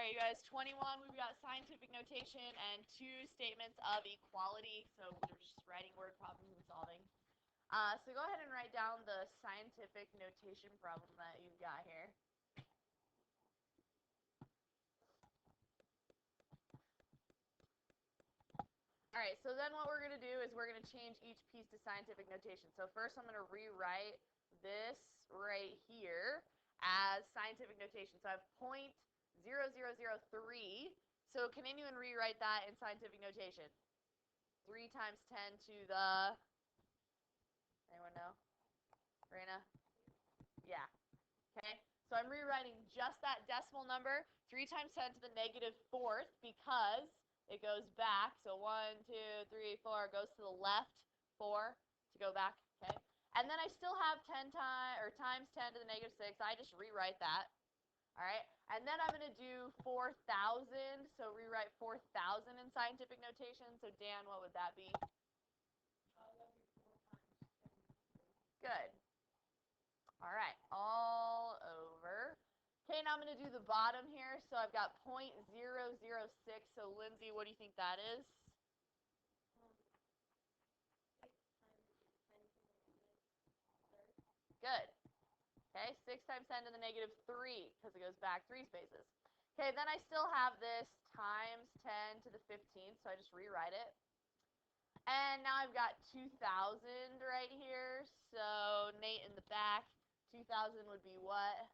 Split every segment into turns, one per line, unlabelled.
right, you guys, 21, we've got scientific notation and 2 statements of equality. So we're just writing word problems and solving. So go ahead and write down the scientific notation problem that you've got here. All right, so then what we're going to do is we're going to change each piece to scientific notation. So first I'm going to rewrite this right here as scientific notation. So I have 0.0003. So can anyone rewrite that in scientific notation? 3 times 10 to the, anyone know? Raina? Yeah. Okay, so I'm rewriting just that decimal number, 3 times 10 to the negative 4th, because it goes back. So 1, 2, 3, 4 goes to the left, 4 to go back. Okay, and then I still have 10 times 10 to the negative 6. I just rewrite that. All right, and then I'm going to do 4,000. So rewrite 4,000 in scientific notation. So Dan, what would that be? Good. All right, all over. Okay, now I'm going to do the bottom here. So I've got 0.006. So Lindsay, what do you think that is? Good. Okay, 6 times 10 to the negative 3, because it goes back 3 spaces. Okay, then I still have this times 10 to the 15th, so I just rewrite it. And now I've got 2,000 right here. So Nate in the back, 2,000 would be what?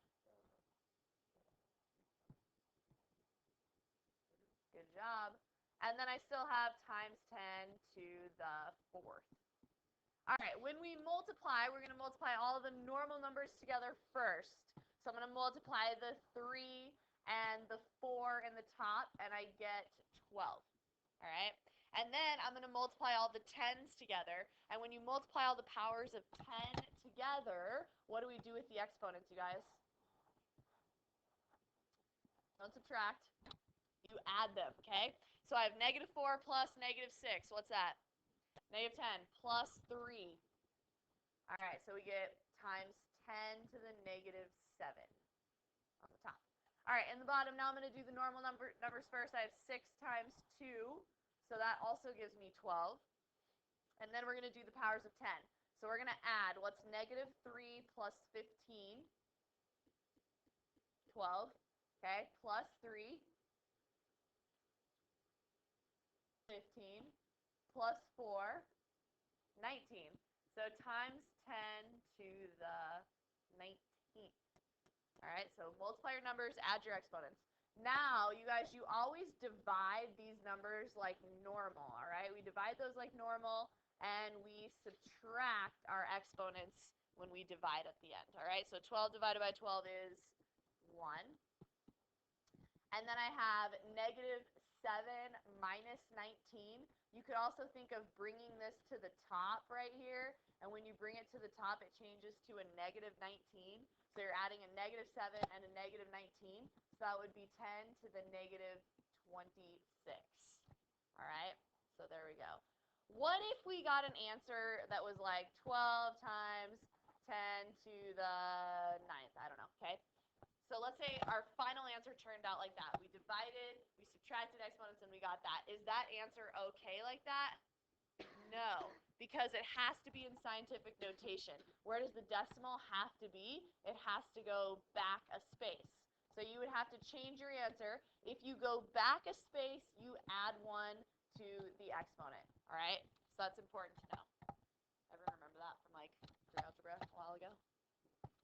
Good job. And then I still have times 10 to the 4th. All right, when we multiply, we're going to multiply all of the normal numbers together first. So I'm going to multiply the 3 and the 4 in the top, and I get 12. All right? And then I'm going to multiply all the 10s together. And when you multiply all the powers of 10 together, what do we do with the exponents, you guys? Don't subtract. You add them, okay? So I have negative 4 plus negative 6. What's that? Negative 10 plus 3. All right, so we get times 10 to the negative 7 on the top. All right, in the bottom, now I'm going to do the normal numbers first. I have 6 times 2, so that also gives me 12. And then we're going to do the powers of 10. So we're going to add what's negative 3 plus 15, 12, okay, plus 3, 15, plus 4, 19. So times 10 to the 19th. All right, so multiply your numbers, add your exponents. Now, you guys, you always divide these numbers like normal, all right? We divide those like normal, and we subtract our exponents when we divide at the end, all right? So 12 divided by 12 is 1. And then I have negative 7 minus 19. You could also think of bringing this to the top right here, and when you bring it to the top, it changes to a negative 19. So you're adding a negative 7 and a negative 19. So that would be 10 to the negative 26. All right? So there we go. What if we got an answer that was like 12 times 10 to the 9th? I don't know, okay? So let's say our final answer turned out like that. We divided, we subtracted exponents, and we got that. Is that answer okay like that? No, because it has to be in scientific notation. Where does the decimal have to be? It has to go back a space. So you would have to change your answer. If you go back a space, you add 1 to the exponent. All right? So that's important to know. Everyone remember that from like algebra a while ago?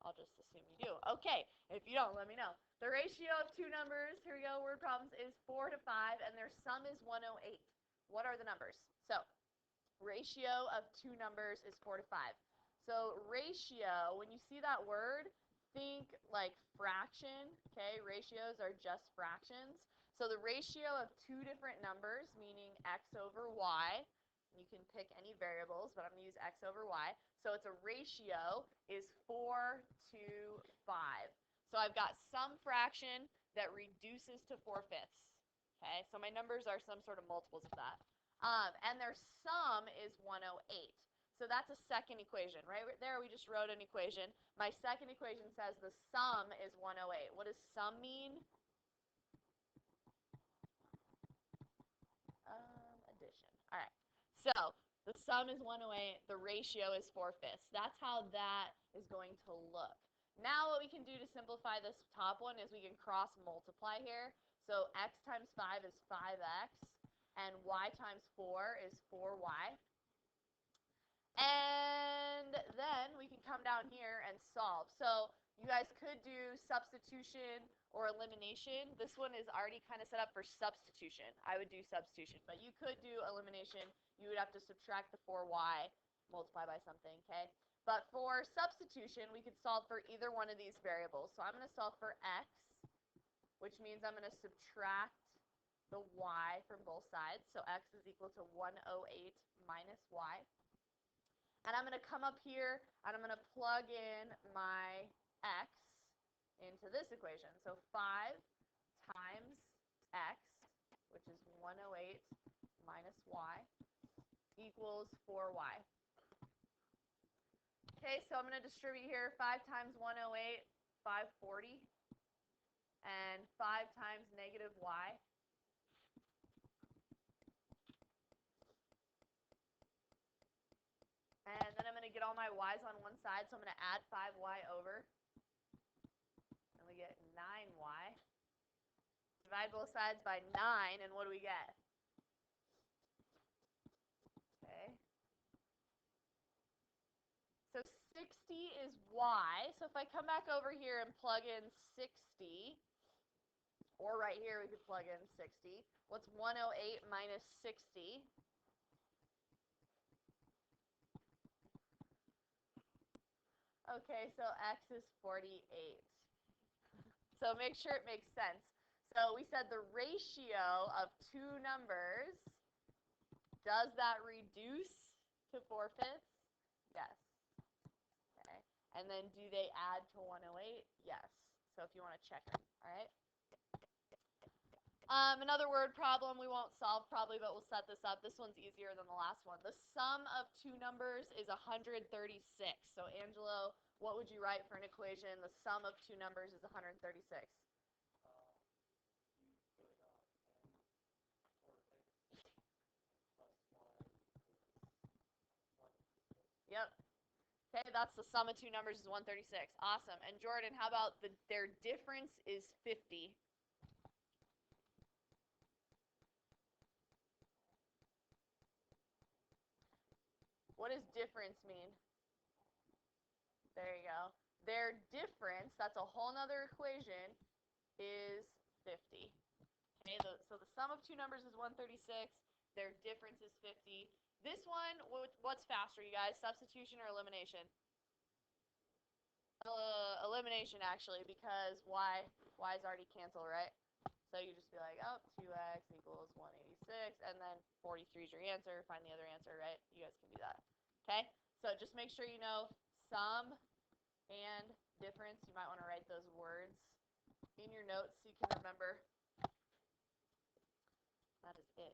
I'll just assume you do. Okay, if you don't, let me know. The ratio of two numbers, here we go, word problems, is 4 to 5, and their sum is 108. What are the numbers? So ratio of two numbers is 4 to 5. So ratio, when you see that word, think like fraction, okay? Ratios are just fractions. So the ratio of two different numbers, meaning x over y, you can pick any variables, but I'm going to use x over y. So it's a ratio is 4 to 5. So I've got some fraction that reduces to 4/5. Okay, so my numbers are some sort of multiples of that. And their sum is 108. So that's a second equation. Right there we just wrote an equation. My second equation says the sum is 108. What does sum mean? sum is 108, the ratio is 4/5. That's how that is going to look. Now what we can do to simplify this top one is we can cross multiply here. So x times 5 is 5x, and y times 4 is 4y. And then we can come down here and solve. So you guys could do substitution or elimination. This one is already kind of set up for substitution. I would do substitution, but you could do elimination. You would have to subtract the 4y, multiply by something, okay? But for substitution, we could solve for either one of these variables. So I'm going to solve for x, which means I'm going to subtract the y from both sides. So x is equal to 108 minus y. And I'm going to come up here, and I'm going to plug in my x into this equation. So 5 times x, which is 108 minus y, equals 4y. Okay, so I'm going to distribute here 5 times 108, 540, and 5 times negative y. And then I'm going to get all my y's on one side, so I'm going to add 5y over. And we get 9y. Divide both sides by 9, and what do we get? Okay. So 60 is y. So if I come back over here and plug in 60, or right here we could plug in 60. What's 108 minus 60? Okay, so x is 48. So make sure it makes sense. So we said the ratio of two numbers, does that reduce to 4/5? Yes. Okay. And then do they add to 108? Yes. So if you want to check them, all right? Another word problem we won't solve probably, but we'll set this up. This one's easier than the last one. The sum of two numbers is 136. So Angelo, what would you write for an equation? The sum of two numbers is 136. Yep. Okay, that's the sum of two numbers is 136. Awesome. And Jordan, how about their difference is 50? What does difference mean? There you go. Their difference, that's a whole nother equation, is 50. Okay, so the sum of two numbers is 136. Their difference is 50. This one, what's faster, you guys? Substitution or elimination? Elimination, actually, because y's already canceled, right? So you just be like, oh, 2x equals 186, and then 43 is your answer. Find the other answer, right? You guys can do that. Okay? So just make sure you know sum and difference. You might want to write those words in your notes so you can remember. That is it.